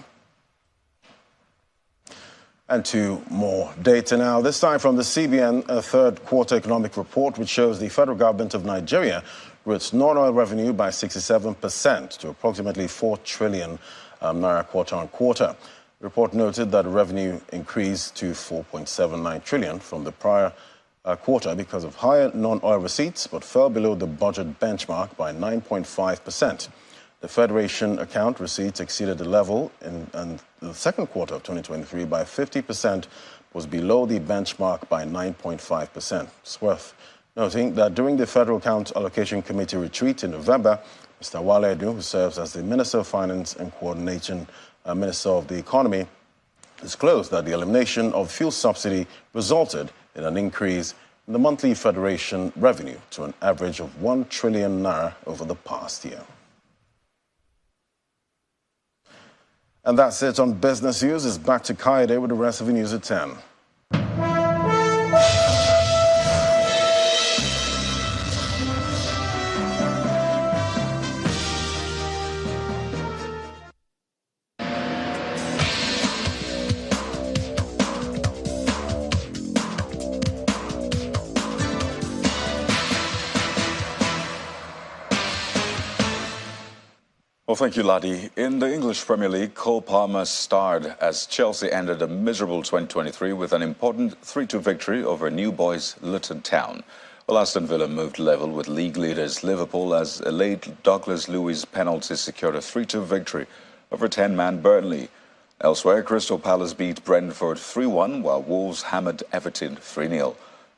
And to more data now, this time from the CBN third quarter economic report, which shows the federal government of Nigeria grew its non-oil revenue by 67% to approximately 4 trillion naira quarter on quarter. The report noted that revenue increased to 4.79 trillion from the prior quarter because of higher non-oil receipts, but fell below the budget benchmark by 9.5%. The Federation account receipts exceeded the level in the second quarter of 2023 by 50%, was below the benchmark by 9.5%. It's worth noting that during the Federal Account Allocation Committee retreat in November, Mr. Wale Edu, who serves as the Minister of Finance and Coordination Minister of the Economy, disclosed that the elimination of fuel subsidy resulted in an increase in the monthly Federation revenue to an average of 1 trillion naira over the past year. And that's it on Business News. It's back to Kaide with the rest of the news at 10. Well, thank you, Ladi. In the English Premier League, Cole Palmer starred as Chelsea ended a miserable 2023 with an important 3-2 victory over New Boys Luton Town. Well, Aston Villa moved level with league leaders Liverpool as a late Douglas Luiz penalty secured a 3-2 victory over 10-man Burnley. Elsewhere, Crystal Palace beat Brentford 3-1, while Wolves hammered Everton 3-0.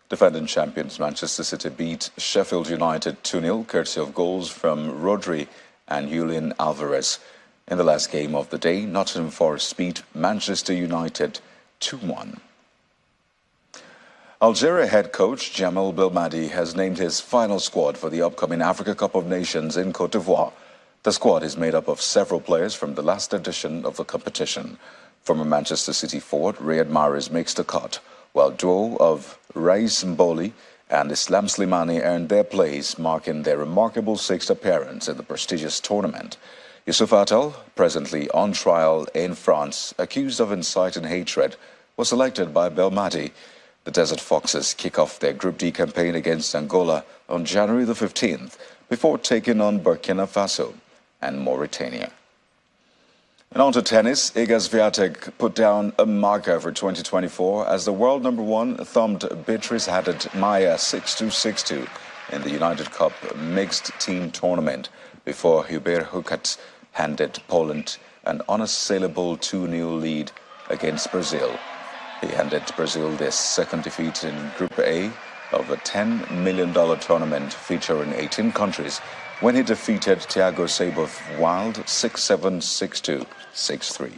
Defending champions Manchester City beat Sheffield United 2-0, courtesy of goals from Rodri and Julian Alvarez. In the last game of the day, Nottingham Forest beat Manchester United 2-1. Algeria head coach Jamal Belmadi has named his final squad for the upcoming Africa Cup of Nations in Côte d'Ivoire. The squad is made up of several players from the last edition of the competition. Former Manchester City forward Riyad Mahrez makes the cut, while duo of Rais Mboli and Islam Slimani earned their place, marking their remarkable sixth appearance in the prestigious tournament. Youssouf Attal, presently on trial in France, accused of inciting hatred, was selected by Belmadi. The Desert Foxes kick off their Group D campaign against Angola on January the 15th, before taking on Burkina Faso and Mauritania. And on to tennis, Iga Swiatek put down a marker for 2024 as the world number one thumped Beatrice Haddad-Maia 6-2, 6-2 in the United Cup mixed team tournament before Hubert Hurkacz handed Poland an unassailable 2-0 lead against Brazil. He handed Brazil their second defeat in Group A of a $10 million tournament featuring 18 countries when he defeated Thiago Seyboth-Wild 6-7, 6-2, 6-3.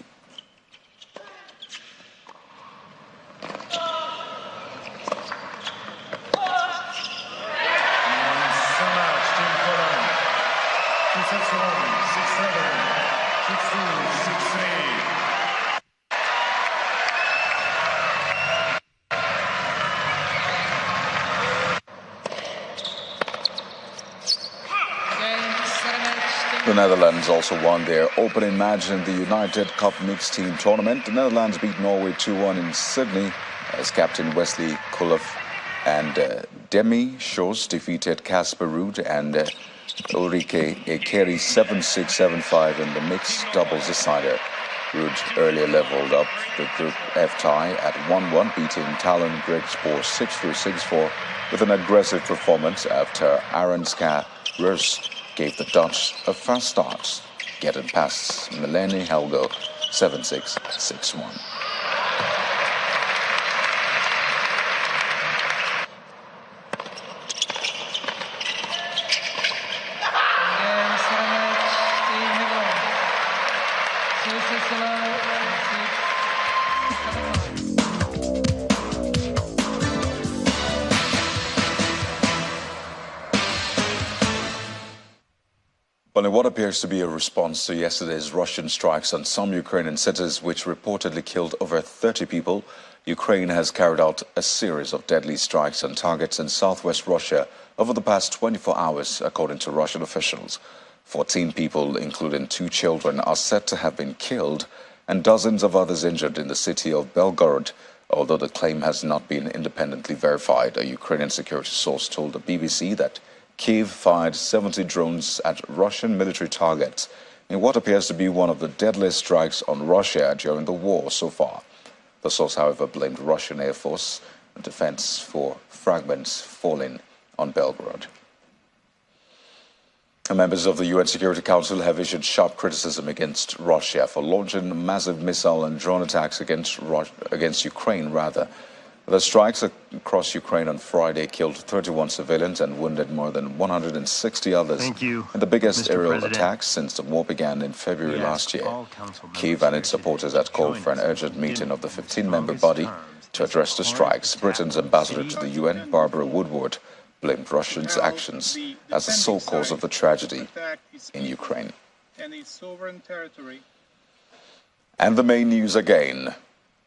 The Netherlands also won their opening match in the United Cup Mixed Team Tournament. The Netherlands beat Norway 2-1 in Sydney as captain Wesley Kulloff and Demi Schoos defeated Casper Ruud and Ulrike Ekeri 7-6, 7-5 in the mixed doubles decider. Ruud earlier leveled up the Group F tie at 1-1, beating Talon Gregspor 6-3, 6-4 with an aggressive performance after Aranska Rus gave the Dutch a fast start, getting past Melanie Helgo 7-6, 6-1. Well, in what appears to be a response to yesterday's Russian strikes on some Ukrainian cities, which reportedly killed over 30 people, Ukraine has carried out a series of deadly strikes on targets in southwest Russia over the past 24 hours, according to Russian officials. 14 people, including 2 children, are said to have been killed and dozens of others injured in the city of Belgorod, although the claim has not been independently verified. A Ukrainian security source told the BBC that Kyiv fired 70 drones at Russian military targets in what appears to be one of the deadliest strikes on Russia during the war so far. The source, however, blamed Russian Air Force and defense for fragments falling on Belgorod. Members of the UN Security Council have issued sharp criticism against Russia for launching massive missile and drone attacks against Ukraine. The strikes across Ukraine on Friday killed 31 civilians and wounded more than 160 others. Thank you, in the biggest Mr. aerial President. attacks since the war began in February last year. Kyiv and its supporters had called for an urgent meeting of the 15-member body to address the strikes. Britain's ambassador to the UN, Barbara Woodward, blamed Russia's actions as the sole cause of the tragedy in Ukraine. And the main news again.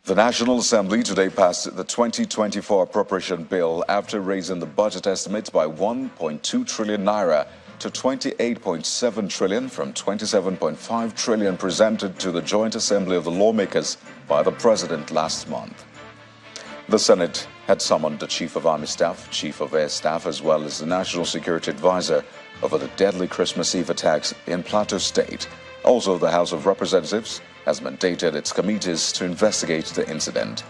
The National Assembly today passed the 2024 appropriation bill after raising the budget estimates by 1.2 trillion naira to 28.7 trillion from 27.5 trillion presented to the Joint Assembly of the Lawmakers by the President last month. The Senate had summoned the Chief of Army Staff, Chief of Air Staff, as well as the National Security Advisor over the deadly Christmas Eve attacks in Plateau State. Also, the House of Representatives has mandated its committees to investigate the incident.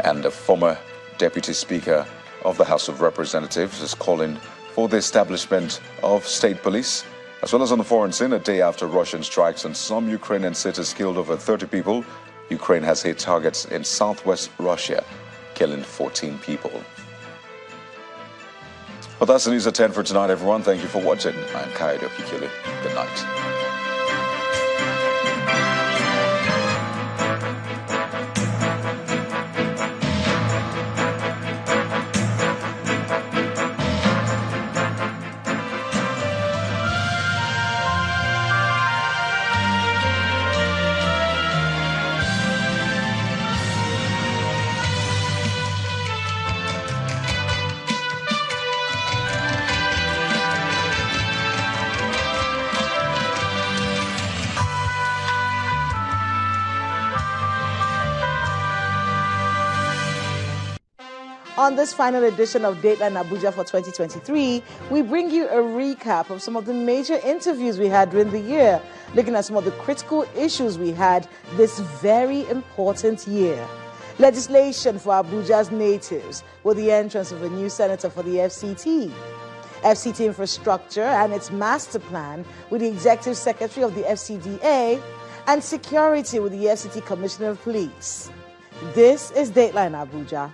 And the former Deputy Speaker of the House of Representatives is calling for the establishment of state police. As well as on the foreign scene, a day after Russian strikes on some Ukrainian cities killed over 30 people, Ukraine has hit targets in southwest Russia, killing 14 people. But that's the news at 10 for tonight, everyone. Thank you for watching. I'm Kayode Okikili. Good night. On this final edition of Dateline Abuja for 2023, we bring you a recap of some of the major interviews we had during the year, looking at some of the critical issues we had this very important year. Legislation for Abuja's natives with the entrance of a new senator for the FCT. FCT infrastructure and its master plan with the executive secretary of the FCDA, and security with the FCT Commissioner of Police. This is Dateline Abuja.